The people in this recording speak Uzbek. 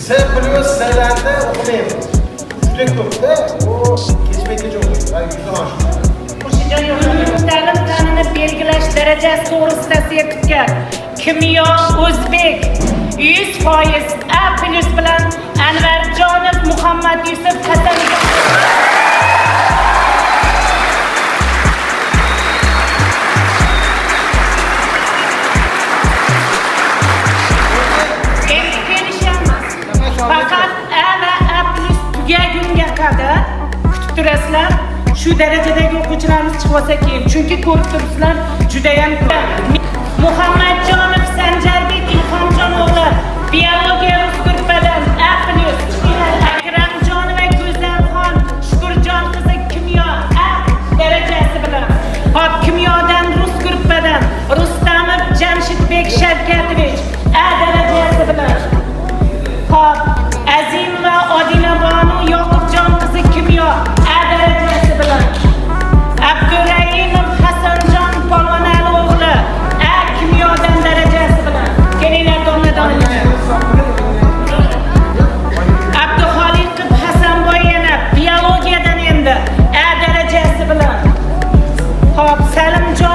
S plus S'larda o'qimaymiz. Juda ko'pda u kechma-kech o'qiydi va yuzdan oshdi. Ta'lim fanini belgilash darajasi to'g'risida sertifikat. Kimyo O'zbek 100% A+ bilan Anvarjonov Muhammad Yusuf Hasanov. Fakat A ve A+ tugagunga qadar kutib turasizlar. Shu darajadagi o'quvchilarimiz chiqib olsa keyin. Chunki ko'rib turibsizlar, juda ham Muhammadjonov Sanjarbek Ilhomjon o'g'li biologiya gruppadan A+. Akramjonova Go'zalxon Shukurjon qizi kimyo A darajasi bilan. Hop kimyodan rus gruppadan Rustamov Jamshidbek Shavkatovich A darajasi bilan. Hop Azim va Odinabonu Yoqubjon qizi kimyo A darajasi bilan. Abdurayimov Hasanjon Polvonali o'g'li A kimyodan darajasi bilan. Kelinglar domla-domla. Abduxoliqov Hasanboy yana biologiyadan endi A darajasi bilan. Hop Salimjon